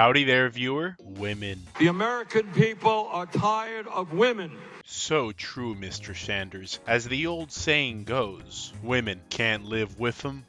Howdy there, viewer. Women. The American people are tired of women. So true, Mr. Sanders. As the old saying goes, women can't live with them.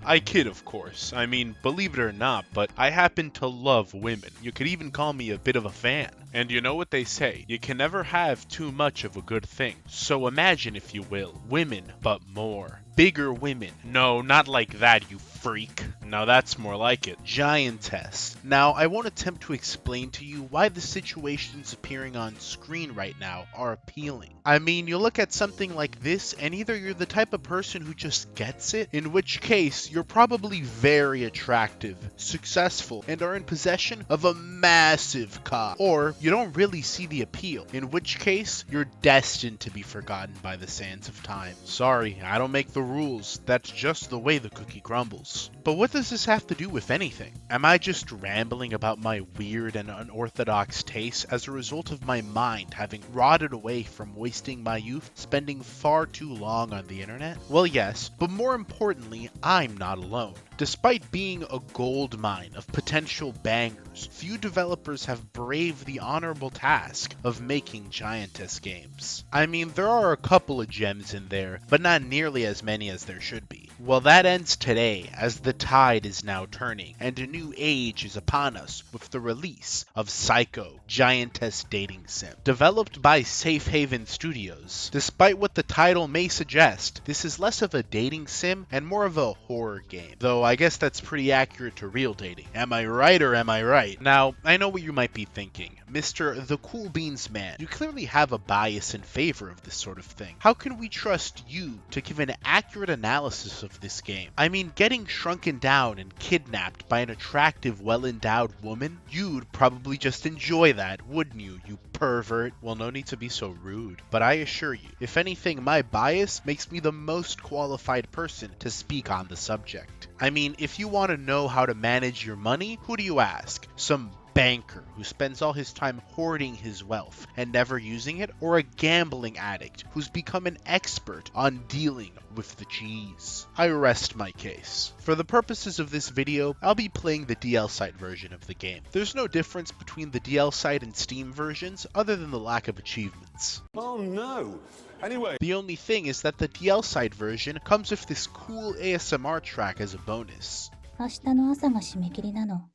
I kid, of course. I mean, believe it or not, but I happen to love women. You could even call me a bit of a fan. And you know what they say, you can never have too much of a good thing. So imagine, if you will, women, but more. Bigger women. No, not like that, you freak. Now that's more like it. Giantess. Now, I won't attempt to explain to you why the situations appearing on screen right now are appealing. I mean, you look at something like this, and either you're the type of person who just gets it, in which case you're probably very attractive, successful, and are in possession of a massive cock, or you don't really see the appeal, in which case you're destined to be forgotten by the sands of time. Sorry, I don't make the rules. That's just the way the cookie crumbles. But what does this have to do with anything? Am I just rambling about my weird and unorthodox tastes as a result of my mind having rotted away from wasting my youth spending far too long on the internet? Well, yes, but more importantly, I'm not alone. Despite being a gold mine of potential bangers, few developers have braved the honorable task of making Giantess games. I mean, there are a couple of gems in there, but not nearly as many as there should be. Well, that ends today, as the tide is now turning, and a new age is upon us with the release of Saeko, Giantess dating sim. Developed by Safe Haven Studios, despite what the title may suggest, this is less of a dating sim and more of a horror game. Though I guess that's pretty accurate to real dating. Am I right or am I right? Now, I know what you might be thinking. Mr. TheCoolBeansMan, you clearly have a bias in favor of this sort of thing. How can we trust you to give an accurate analysis of this game? I mean, getting shrunken down and kidnapped by an attractive, well-endowed woman? You'd probably just enjoy that, wouldn't you, you pervert? Well, no need to be so rude. But I assure you, if anything, my bias makes me the most qualified person to speak on the subject. I mean, if you want to know how to manage your money, who do you ask? Some banker who spends all his time hoarding his wealth and never using it, or a gambling addict who's become an expert on dealing with the cheese? I rest my case. For the purposes of this video, I'll be playing the DL site version of the game. There's no difference between the DL site and Steam versions other than the lack of achievements. Oh no. Anyway. The only thing is that the DL site version comes with this cool ASMR track as a bonus. 明日の朝が締め切りなの。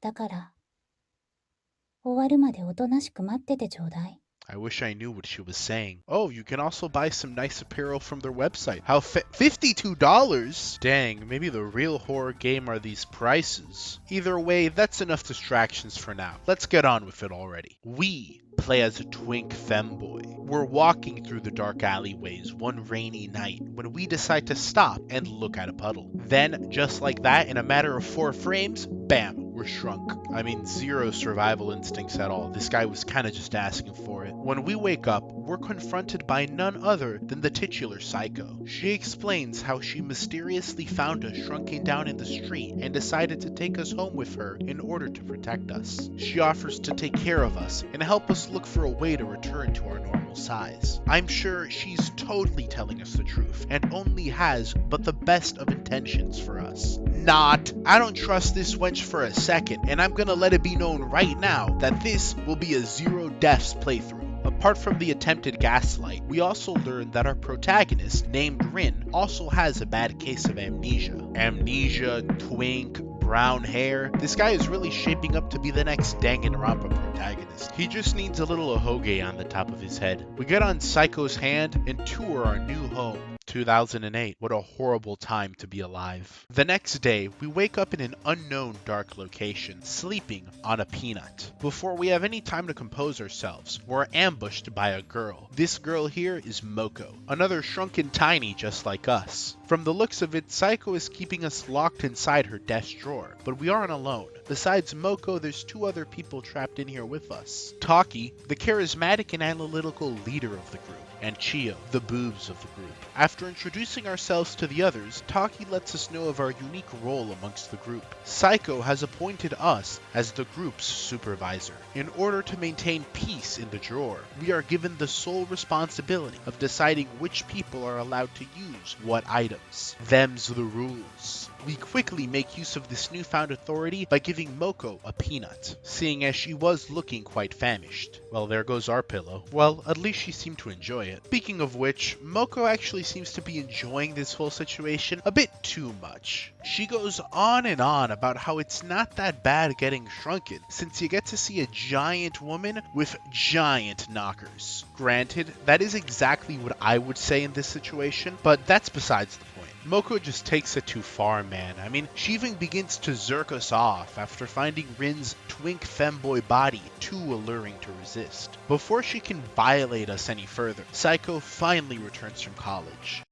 だから、終わるまでおとなしく待っててちょうだい。 I wish I knew what she was saying. Oh, you can also buy some nice apparel from their website. How $52? Dang, maybe the real horror game are these prices. Either way, that's enough distractions for now. Let's get on with it already. We play as a twink femboy. We're walking through the dark alleyways one rainy night when we decide to stop and look at a puddle. Then, just like that, in a matter of 4 frames, bam, we're shrunk. I mean, zero survival instincts at all. This guy was kinda just asking for it. When we wake up, we're confronted by none other than the titular Saeko. She explains how she mysteriously found us shrunken down in the street and decided to take us home with her in order to protect us. She offers to take care of us and help us look for a way to return to our normal size. I'm sure she's totally telling us the truth and only has but the best of intentions for us. Not. I don't trust this wench for a second, and I'm gonna let it be known right now that this will be a zero deaths playthrough. Apart from the attempted gaslight, we also learn that our protagonist, named Rin, also has a bad case of amnesia. Amnesia, twink, brown hair. This guy is really shaping up to be the next Danganronpa protagonist. He just needs a little ahoge on the top of his head. We get on Saeko's hand and tour our new home. 2008. What a horrible time to be alive. The next day, we wake up in an unknown dark location, sleeping on a peanut. Before we have any time to compose ourselves, we're ambushed by a girl. This girl here is Moko, another shrunken tiny just like us. From the looks of it, Saeko is keeping us locked inside her desk drawer, but we aren't alone. Besides Moko, there's 2 other people trapped in here with us. Taki, the charismatic and analytical leader of the group, and Chio, the boobs of the group. After introducing ourselves to the others, Taki lets us know of our unique role amongst the group. Saeko has appointed us as the group's supervisor. In order to maintain peace in the drawer, we are given the sole responsibility of deciding which people are allowed to use what items. Them's the rules. we quickly make use of this newfound authority by giving Moko a peanut, seeing as she was looking quite famished. Well, there goes our pillow. Well, at least she seemed to enjoy it. Speaking of which, Moko actually seems to be enjoying this whole situation a bit too much. She goes on and on about how it's not that bad getting shrunken, since you get to see a giant woman with giant knockers. Granted, that is exactly what I would say in this situation, but that's besides the point. Moko just takes it too far, man. I mean, she even begins to zerk us off after finding Rin's twink femboy body too alluring to resist. Before she can violate us any further, Saeko finally returns from college.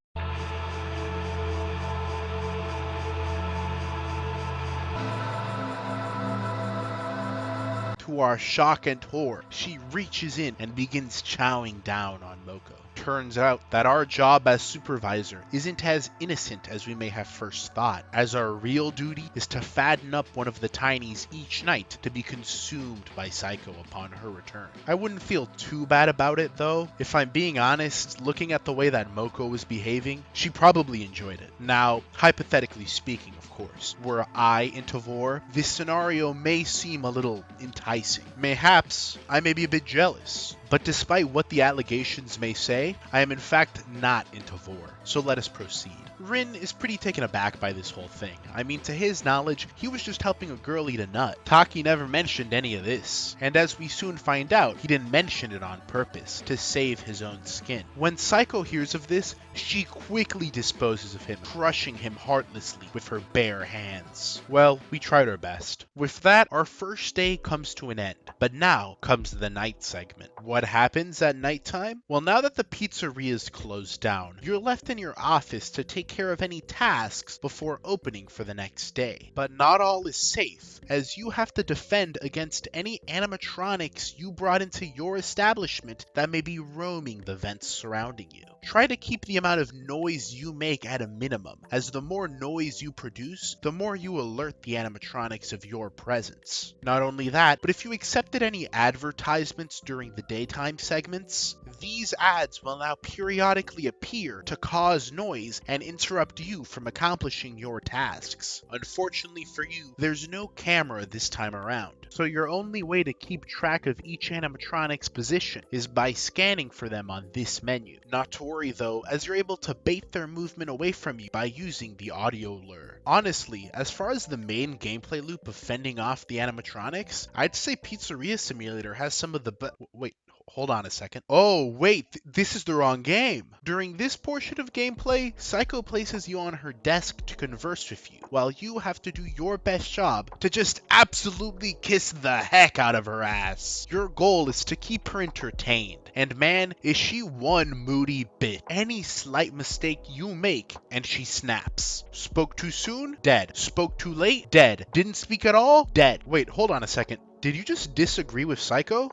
To our shock and horror, she reaches in and begins chowing down on Moko. Turns out that our job as supervisor isn't as innocent as we may have first thought, as our real duty is to fatten up one of the tinies each night to be consumed by Saeko upon her return. I wouldn't feel too bad about it though. If I'm being honest, looking at the way that Moko was behaving, she probably enjoyed it. Now, hypothetically speaking, of course, were I in Tavor, this scenario may seem a little enticing. Mayhaps I may be a bit jealous. But despite what the allegations may say, I am in fact not in Tavor, so let us proceed. Rin is pretty taken aback by this whole thing. I mean, to his knowledge, he was just helping a girl eat a nut. Taki never mentioned any of this, and as we soon find out, he didn't mention it on purpose, to save his own skin. When Saeko hears of this, she quickly disposes of him, crushing him heartlessly with her bare hands. Well, we tried our best. With that, our first day comes to an end, but now comes the night segment. What happens at nighttime? Well, now that the pizzeria is closed down, you're left in your office to take care of any tasks before opening for the next day. But not all is safe, as you have to defend against any animatronics you brought into your establishment that may be roaming the vents surrounding you. Try to keep the amount of noise you make at a minimum, as the more noise you produce, the more you alert the animatronics of your presence. Not only that, but if you accepted any advertisements during the daytime segments, these ads will now periodically appear to cause noise and interrupt you from accomplishing your tasks. Unfortunately for you, there's no camera this time around, so your only way to keep track of each animatronic's position is by scanning for them on this menu. Not to worry though, as you're able to bait their movement away from you by using the audio lure. Honestly, as far as the main gameplay loop of fending off the animatronics, I'd say Pizzeria Simulator has some of the wait, hold on a second. Oh, wait, this is the wrong game. During this portion of gameplay, Saeko places you on her desk to converse with you, while you have to do your best job to just absolutely kiss the heck out of her ass. Your goal is to keep her entertained, and man, is she one moody bitch. Any slight mistake you make, and she snaps. Spoke too soon? Dead. Spoke too late? Dead. Didn't speak at all? Dead. Wait, hold on a second. Did you just disagree with Saeko?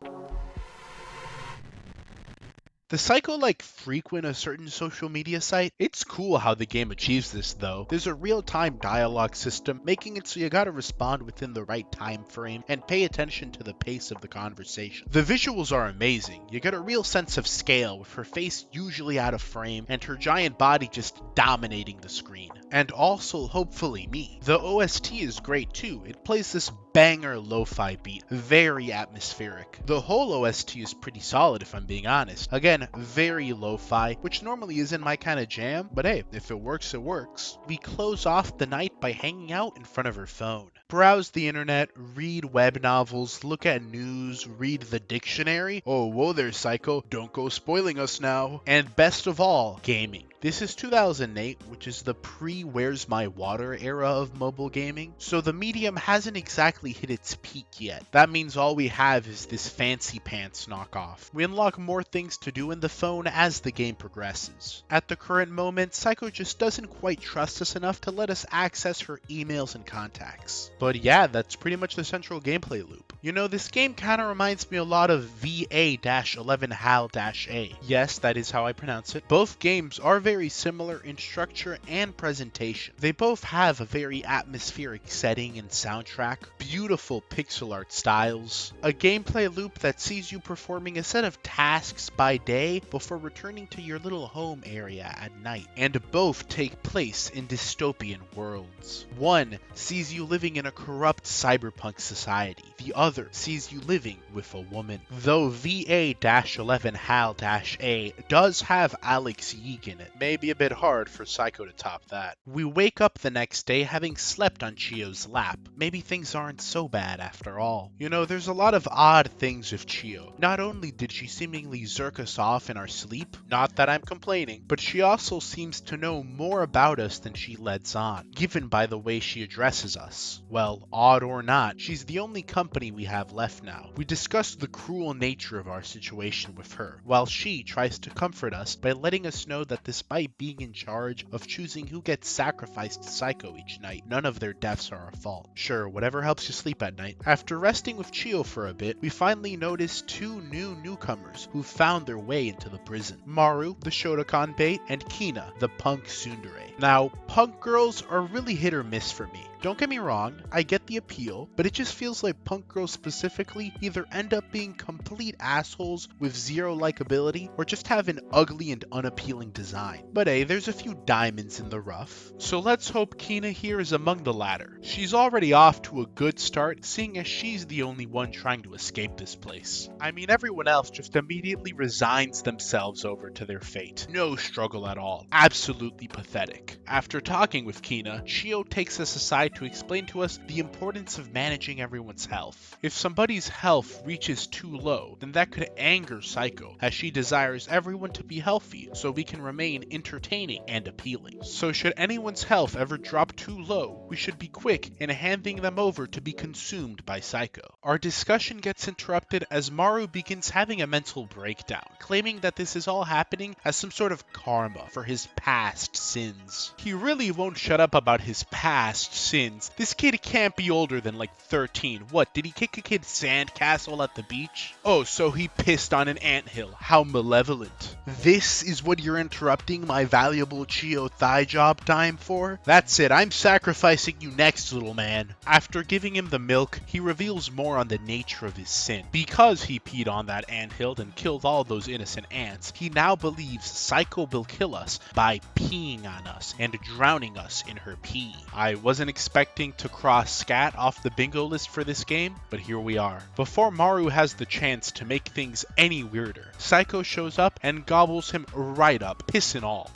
Does Saeko frequent a certain social media site? It's cool how the game achieves this though. There's a real-time dialogue system, making it so you gotta respond within the right time frame and pay attention to the pace of the conversation. The visuals are amazing. You get a real sense of scale, with her face usually out of frame and her giant body just dominating the screen. And also, hopefully, me. The OST is great too. It plays this banger lo-fi beat, very atmospheric. The whole OST is pretty solid if I'm being honest. Again, very lo-fi, which normally isn't my kind of jam, but hey, if it works, it works. We close off the night by hanging out in front of her phone. Browse the internet, read web novels, look at news, read the dictionary. Oh, whoa there, Saeko, don't go spoiling us now. And best of all, gaming. This is 2008, which is the pre-Where's My Water era of mobile gaming, so the medium hasn't exactly hit its peak yet. That means all we have is this fancy pants knockoff. We unlock more things to do in the phone as the game progresses. At the current moment, Saeko just doesn't quite trust us enough to let us access her emails and contacts. But yeah, that's pretty much the central gameplay loop. You know, this game kinda reminds me a lot of VA-11 HAL-A. Yes, that is how I pronounce it. Both games are very similar in structure and presentation. They both have a very atmospheric setting and soundtrack, beautiful pixel art styles, a gameplay loop that sees you performing a set of tasks by day before returning to your little home area at night, and both take place in dystopian worlds. One sees you living in a corrupt cyberpunk society, the other sees you living with a woman. Though VA-11 HAL-A does have Alex Yeek in it, may be a bit hard for Saeko to top that. We wake up the next day having slept on Chiyo's lap. Maybe things aren't so bad after all. You know, there's a lot of odd things with Chiyo. Not only did she seemingly zerk us off in our sleep, not that I'm complaining, but she also seems to know more about us than she lets on, given by the way she addresses us. Well, odd or not, she's the only company we have left now. We discussed the cruel nature of our situation with her, while she tries to comfort us by letting us know that despite being in charge of choosing who gets sacrificed to Saeko each night, none of their deaths are our fault. Sure, whatever helps you sleep at night. After resting with Chiyo for a bit, we finally notice two new newcomers who found their way into the prison. Maru, the Shotokan bait, and Kina, the punk tsundere. Now, punk girls are really hit or miss for me. Don't get me wrong, I get the appeal, but it just feels like punk girls specifically either end up being complete assholes with zero likability or just have an ugly and unappealing design. But hey, there's a few diamonds in the rough. So let's hope Kina here is among the latter. She's already off to a good start, seeing as she's the only one trying to escape this place. I mean, everyone else just immediately resigns themselves over to their fate. No struggle at all. Absolutely pathetic. After talking with Kina, Chiyo takes us aside to explain to us the importance of managing everyone's health. If somebody's health reaches too low, then that could anger Saeko, as she desires everyone to be healthy so we can remain entertaining and appealing. So should anyone's health ever drop too low, we should be quick in handing them over to be consumed by Saeko. Our discussion gets interrupted as Maru begins having a mental breakdown, claiming that this is all happening as some sort of karma for his past sins. He really won't shut up about his past sins. This kid can't be older than like 13. What, did he kick a kid's sandcastle at the beach? Oh, so he pissed on an anthill. How malevolent. This is what you're interrupting my valuable Chiyo thigh job time for? That's it, I'm sacrificing you next, little man. After giving him the milk, he reveals more on the nature of his sin. Because he peed on that anthill and killed all those innocent ants, he now believes Saeko will kill us by peeing on us and drowning us in her pee. I wasn't expecting to cross scat off the bingo list for this game, but here we are. Before Maru has the chance to make things any weirder, Saeko shows up and gobbles him right up, piss and all.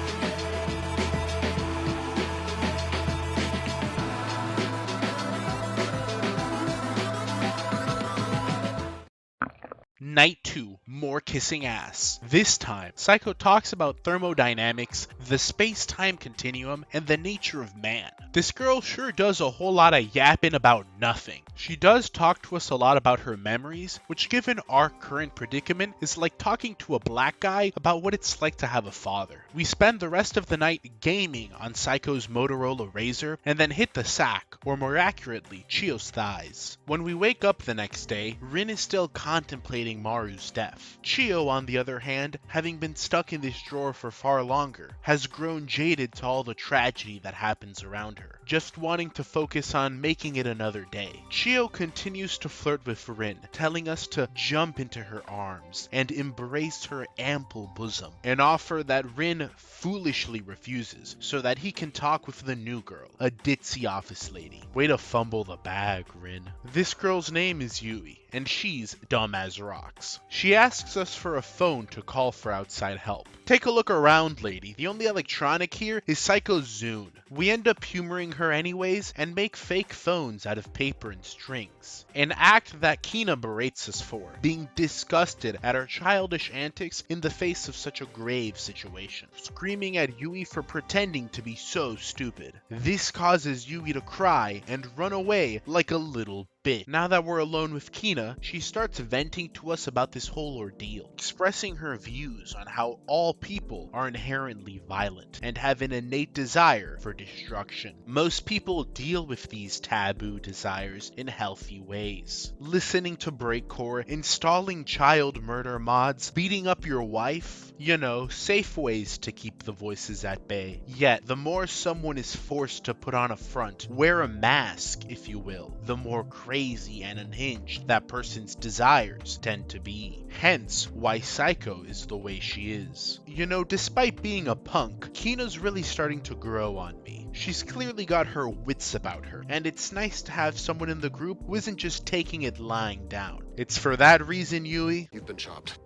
Night 2, more kissing ass. This time, Saeko talks about thermodynamics, the space-time continuum, and the nature of man. This girl sure does a whole lot of yapping about nothing. She does talk to us a lot about her memories, which given our current predicament is like talking to a black guy about what it's like to have a father. We spend the rest of the night gaming on Saiko's Motorola Razr, and then hit the sack, or more accurately, Chiyo's thighs. When we wake up the next day, Rin is still contemplating Maru's death. Chiyo, on the other hand, having been stuck in this drawer for far longer, has grown jaded to all the tragedy that happens around her, just wanting to focus on making it another day. Chiyo continues to flirt with Rin, telling us to jump into her arms and embrace her ample bosom, an offer that Rin foolishly refuses so that he can talk with the new girl, a ditzy office lady. Way to fumble the bag, Rin. This girl's name is Yui, and she's dumb as rocks. She asks us for a phone to call for outside help. Take a look around, lady. The only electronic here is Saiko's Zune. We end up humoring her anyways and make fake phones out of paper and strings. An act that Kina berates us for, being disgusted at our childish antics in the face of such a grave situation, screaming at Yui for pretending to be so stupid. This causes Yui to cry and run away like a little bitch. Now that we're alone with Kina, she starts venting to us about this whole ordeal, expressing her views on how all people are inherently violent and have an innate desire for destruction. Most people deal with these taboo desires in healthy ways. Listening to breakcore, installing child murder mods, beating up your wife, you know, safe ways to keep the voices at bay. Yet, the more someone is forced to put on a front, wear a mask, if you will, the more crazy and unhinged that person's desires tend to be. Hence, why Saeko is the way she is. You know, despite being a punk, Kina's really starting to grow on me. She's clearly got her wits about her, and it's nice to have someone in the group who isn't just taking it lying down. It's for that reason, Yui, You've been chopped.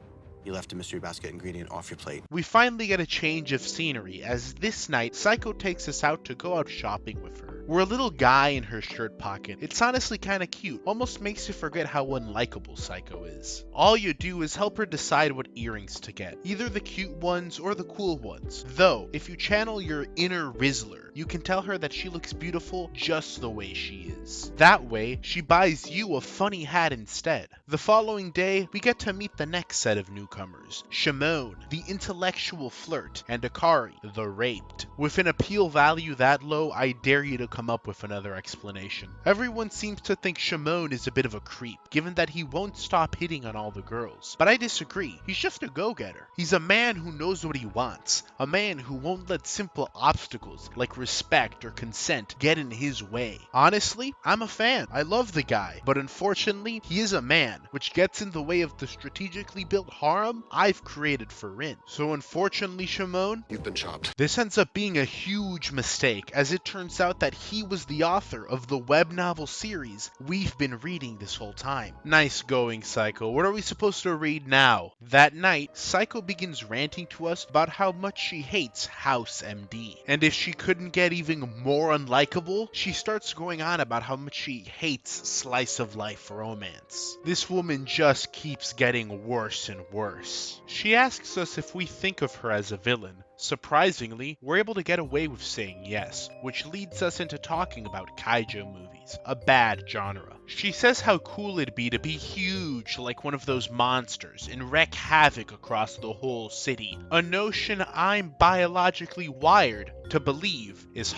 You left a mystery basket ingredient off your plate. we finally get a change of scenery as this night Saeko takes us out to go out shopping with her. We're a little guy in her shirt pocket. It's honestly kinda cute, almost makes you forget how unlikable Saeko is. All you do is help her decide what earrings to get, either the cute ones or the cool ones. Though, if you channel your inner Rizzler, you can tell her that she looks beautiful just the way she is. That way, she buys you a funny hat instead. The following day, we get to meet the next set of newcomers. Shimon, the intellectual flirt, and Akari, the raped. With an appeal value that low, I dare you to come up with another explanation. Everyone seems to think Shimon is a bit of a creep, given that he won't stop hitting on all the girls. But I disagree. He's just a go-getter. He's a man who knows what he wants. A man who won't let simple obstacles like respect or consent get in his way. Honestly, I'm a fan. I love the guy. But unfortunately, he is a man, which gets in the way of the strategically built harem I've created for Rin. So unfortunately, Shimon, You've been chopped. this ends up being a huge mistake, as it turns out that he was the author of the web novel series we've been reading this whole time. Nice going, Saeko. What are we supposed to read now? That night, Saeko begins ranting to us about how much she hates House MD. And if she couldn't get even more unlikable, she starts going on about how much she hates slice of life romance. This woman just keeps getting worse and worse. She asks us if we think of her as a villain. Surprisingly, we're able to get away with saying yes, which leads us into talking about kaiju movies, a bad genre. She says how cool it'd be to be huge like one of those monsters and wreak havoc across the whole city, a notion I'm biologically wired to believe is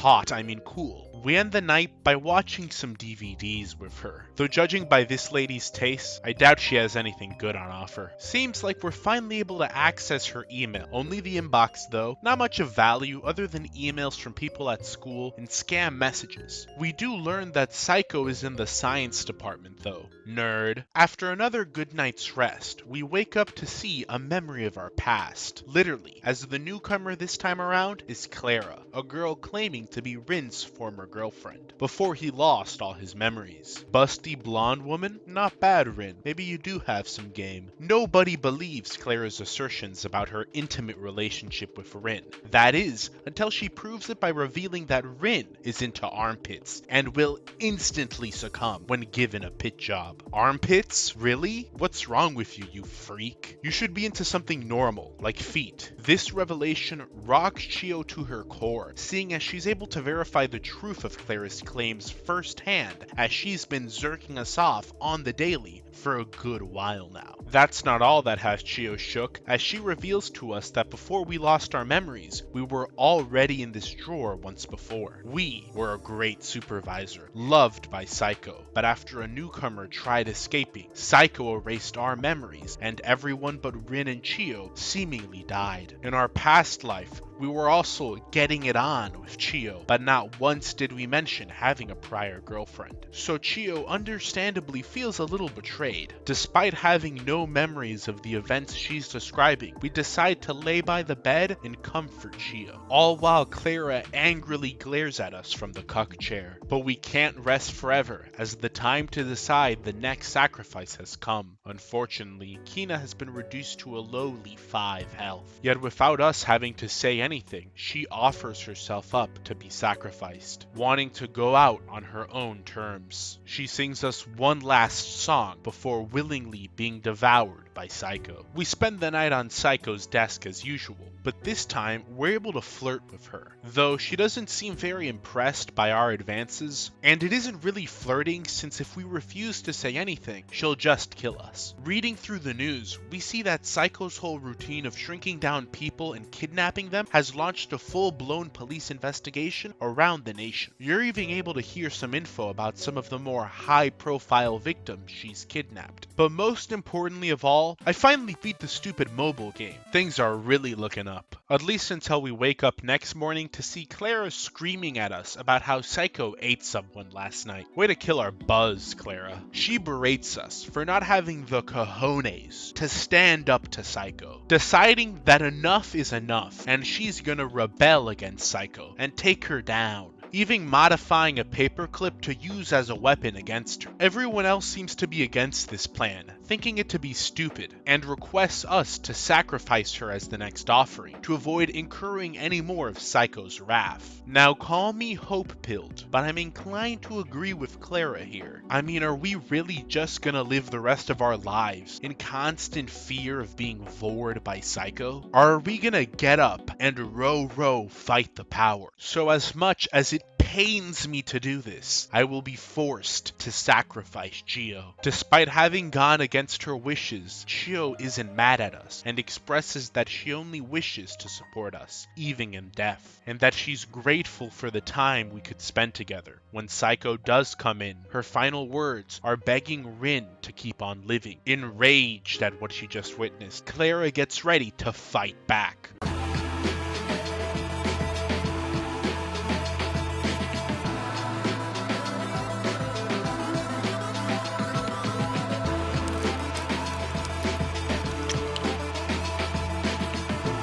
cool. We end the night by watching some DVDs with her. Though judging by this lady's taste, I doubt she has anything good on offer. Seems like we're finally able to access her email. Only the inbox though, not much of value other than emails from people at school and scam messages. We do learn that Saeko is in the science department though. Nerd. After another good night's rest, we wake up to see a memory of our past. Literally, as the newcomer this time around is Clara, a girl claiming to be Rin's former girlfriend, before he lost all his memories. Busty blonde woman? Not bad, Rin. Maybe you do have some game. Nobody believes Clara's assertions about her intimate relationship with Rin. That is, until she proves it by revealing that Rin is into armpits and will instantly succumb when given a pit job. Armpits? Really? What's wrong with you, you freak? You should be into something normal, like feet. This revelation rocks Chio to her core, seeing as she's able to verify the truth of Clara's claims firsthand, as she's been zerking us off on the daily for a good while now. That's not all that has Chio shook, as she reveals to us that before we lost our memories, we were already in this drawer once before. We were a great supervisor, loved by Saeko, but after a newcomer tried escaping, Saeko erased our memories, and everyone but Rin and Chio seemingly died. In our past life, we were also getting it on with Chio, but not once did we mention having a prior girlfriend. So Chio understandably feels a little betrayed. Despite having no memories of the events she's describing, we decide to lay by the bed and comfort Chio, all while Clara angrily glares at us from the cuck chair. But we can't rest forever, as the time to decide the next sacrifice has come. Unfortunately, Kina has been reduced to a lowly 5 health. Yet without us having to say anything, she offers herself up to be sacrificed, wanting to go out on her own terms. She sings us one last song before willingly being devoured by Saeko. We spend the night on Saeko's desk as usual, but this time we're able to flirt with her. Though she doesn't seem very impressed by our advances consequences. And it isn't really flirting, since if we refuse to say anything, she'll just kill us. Reading through the news, we see that Saeko's whole routine of shrinking down people and kidnapping them has launched a full-blown police investigation around the nation. You're even able to hear some info about some of the more high-profile victims she's kidnapped. But most importantly of all, I finally beat the stupid mobile game. Things are really looking up. At least until we wake up next morning to see Clara screaming at us about how Saeko ate someone last night. Way to kill our buzz, Clara. She berates us for not having the cojones to stand up to Saeko, deciding that enough is enough and she's gonna rebel against Saeko and take her down, even modifying a paperclip to use as a weapon against her. Everyone else seems to be against this plan, thinking it to be stupid, and requests us to sacrifice her as the next offering, to avoid incurring any more of Saeko's wrath. Now call me hope-pilled, but I'm inclined to agree with Clara here. I mean, are we really just gonna live the rest of our lives in constant fear of being vored by Saeko? Or are we gonna get up and row fight the power? So as much as it pains me to do this, I will be forced to sacrifice Chio. Despite having gone against her wishes, Chio isn't mad at us and expresses that she only wishes to support us, even in death, and that she's grateful for the time we could spend together. When Saeko does come in, her final words are begging Rin to keep on living. Enraged at what she just witnessed, Clara gets ready to fight back.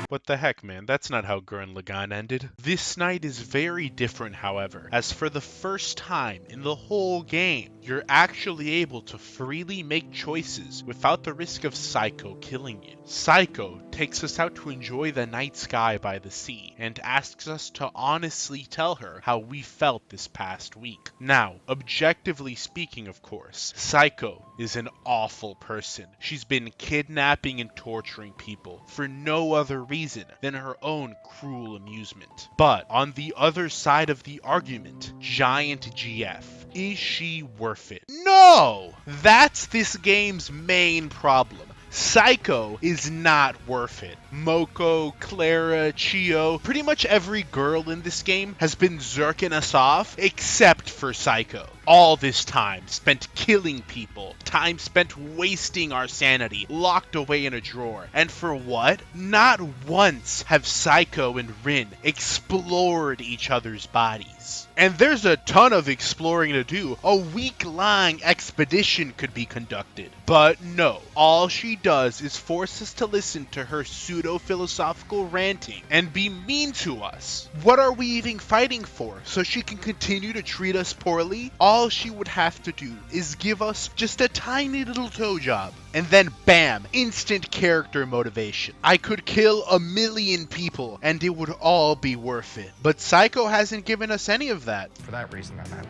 What the heck, man, that's not how Gurren Lagann ended. This night is very different, however, as for the first time in the whole game, you're actually able to freely make choices without the risk of Saeko killing you. Saeko takes us out to enjoy the night sky by the sea, and asks us to honestly tell her how we felt this past week. Now, objectively speaking, of course, Saeko is an awful person. She's been kidnapping and torturing people for no other reason than her own cruel amusement. But on the other side of the argument, Giant GF, is she worth it? No! That's this game's main problem. Saeko is not worth it. Moko, Clara, Chio, pretty much every girl in this game has been zerking us off except for Saeko. All this time spent killing people, time spent wasting our sanity, locked away in a drawer. And for what? Not once have Saeko and Rin explored each other's bodies. And there's a ton of exploring to do. A week-long expedition could be conducted. But no, all she does is force us to listen to her pseudo-philosophical ranting and be mean to us. What are we even fighting for? So she can continue to treat us poorly? All she would have to do is give us just a tiny little toe job. And then bam, instant character motivation. I could kill 1,000,000 people and it would all be worth it. But Saeko hasn't given us any of that. For that reason, I'm out.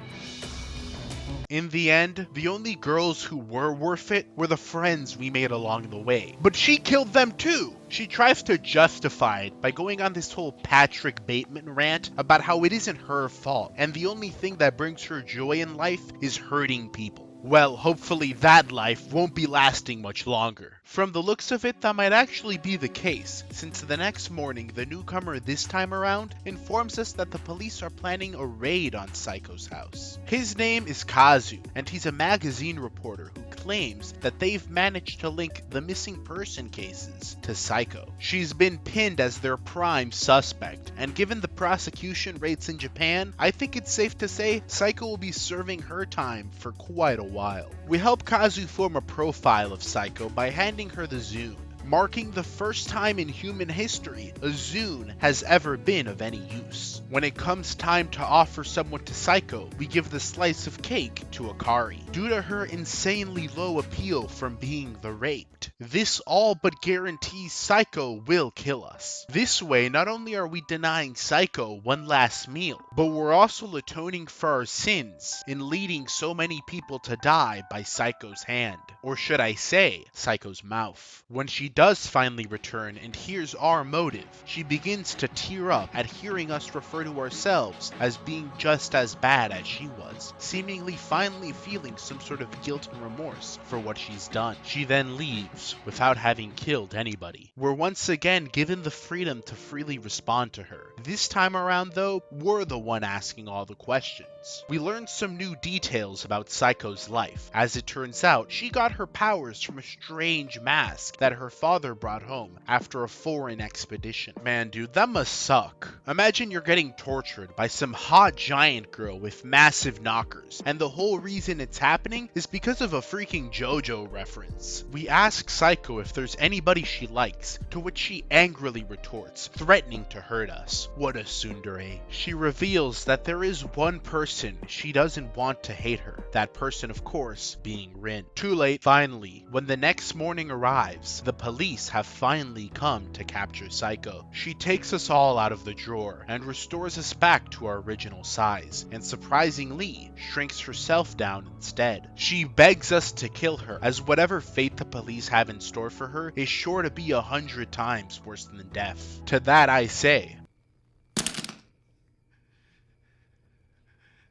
In the end, the only girls who were worth it were the friends we made along the way. But she killed them too! She tries to justify it by going on this whole Patrick Bateman rant about how it isn't her fault, and the only thing that brings her joy in life is hurting people. Well, hopefully that life won't be lasting much longer. From the looks of it, that might actually be the case, since the next morning, the newcomer this time around informs us that the police are planning a raid on Saeko's house. His name is Kazu, and he's a magazine reporter who claims that they've managed to link the missing person cases to Saeko. She's been pinned as their prime suspect, and given the prosecution rates in Japan, I think it's safe to say Saeko will be serving her time for quite a while. We help Kazu form a profile of Saeko by handing her the Zune, marking the first time in human history a Zune has ever been of any use. When it comes time to offer someone to Saeko, we give the slice of cake to Akari, due to her insanely low appeal from being the raped. This all but guarantees Saeko will kill us. This way, not only are we denying Saeko one last meal, but we're also atoning for our sins in leading so many people to die by Saeko's hand. Or should I say, Saeko's mouth. When she does finally return and hears our motive, she begins to tear up at hearing us refer to ourselves as being just as bad as she was, seemingly finally feeling some sort of guilt and remorse for what she's done. She then leaves without having killed anybody. We're once again given the freedom to freely respond to her. This time around though, we're the one asking all the questions. We learn some new details about Saeko's life. As it turns out, she got her powers from a strange mask that her father brought home after a foreign expedition. Man, dude, that must suck. Imagine you're getting tortured by some hot giant girl with massive knockers, and the whole reason it's happening is because of a freaking JoJo reference. We ask Saeko if there's anybody she likes, to which she angrily retorts, threatening to hurt us. What a tsundere. She reveals that there is one person she doesn't want to hate her. That person, of course, being Rin. Too late. Finally, when the next morning arrives, the police have finally come to capture Saeko. She takes us all out of the drawer and restores us back to our original size, and surprisingly, shrinks herself down instead. She begs us to kill her, as whatever fate the police have in store for her is sure to be 100 times worse than death. To that I say,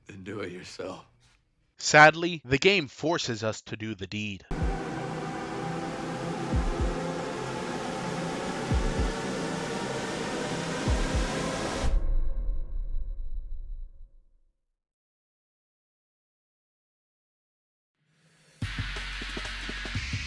Then do it yourself. sadly, the game forces us to do the deed.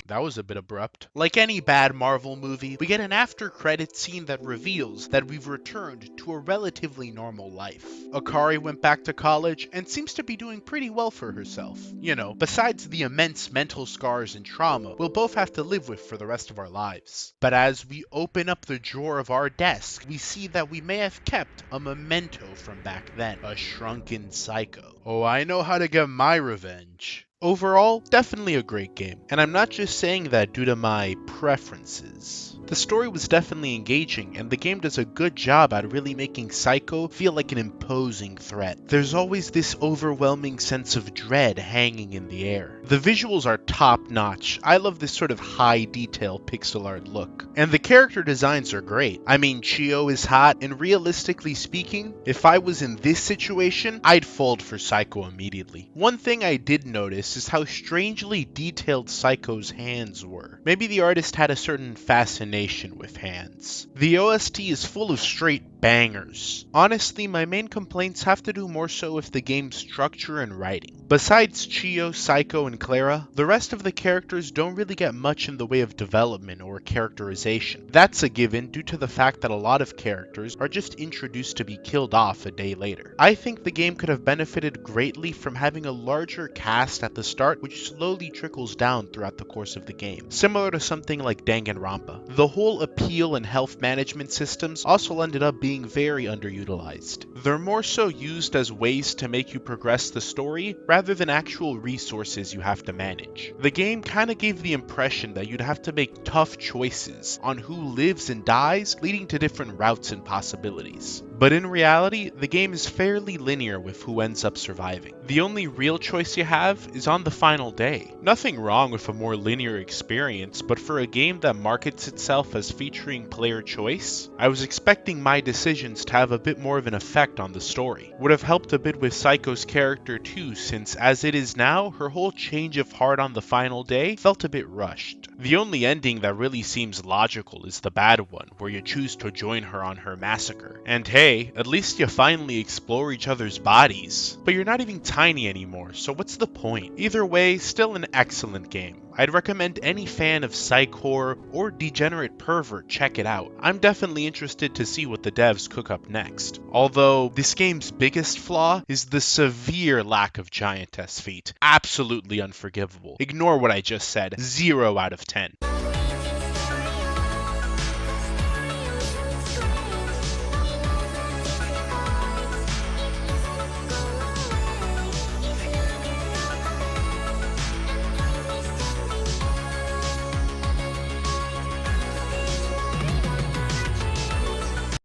That was a bit abrupt. Like any bad Marvel movie, we get an after-credits scene that reveals that we've returned to a relatively normal life. Akari went back to college and seems to be doing pretty well for herself. You know, besides the immense mental scars and trauma we'll both have to live with for the rest of our lives. But as we open up the drawer of our desk, we see that we may have kept a memento from back then. A shrunken Saeko. Oh, I know how to get my revenge. Overall, definitely a great game, and I'm not just saying that due to my preferences. The story was definitely engaging, and the game does a good job at really making Saeko feel like an imposing threat. There's always this overwhelming sense of dread hanging in the air. The visuals are top notch. I love this sort of high detail pixel art look. And the character designs are great. I mean, Chiyo is hot, and realistically speaking, if I was in this situation, I'd fold for Saeko immediately. One thing I did notice is how strangely detailed Saeko's hands were. Maybe the artist had a certain fascination with hands. The OST is full of straight bangers. Honestly, my main complaints have to do more so with the game's structure and writing. Besides Chiyo, Saeko, and Clara, the rest of the characters don't really get much in the way of development or characterization. That's a given due to the fact that a lot of characters are just introduced to be killed off a day later. I think the game could have benefited greatly from having a larger cast at the start, which slowly trickles down throughout the course of the game, similar to something like Danganronpa. The whole appeal and health management systems also ended up being very underutilized. They're more so used as ways to make you progress the story rather than actual resources you have to manage. The game kinda gave the impression that you'd have to make tough choices on who lives and dies, leading to different routes and possibilities. But in reality, the game is fairly linear with who ends up surviving. The only real choice you have is on the final day. Nothing wrong with a more linear experience, but for a game that markets itself as featuring player choice, I was expecting my decisions to have a bit more of an effect on the story. Would have helped a bit with Saeko's character too, since as it is now, her whole change of heart on the final day felt a bit rushed. The only ending that really seems logical is the bad one, where you choose to join her on her massacre. And hey, at least you finally explore each other's bodies. But you're not even tiny anymore, so what's the point? Either way, still an excellent game. I'd recommend any fan of psych-horror or degenerate pervert check it out. I'm definitely interested to see what the devs cook up next. Although, this game's biggest flaw is the severe lack of Giantess feat. Absolutely unforgivable. Ignore what I just said. 0 out of 10.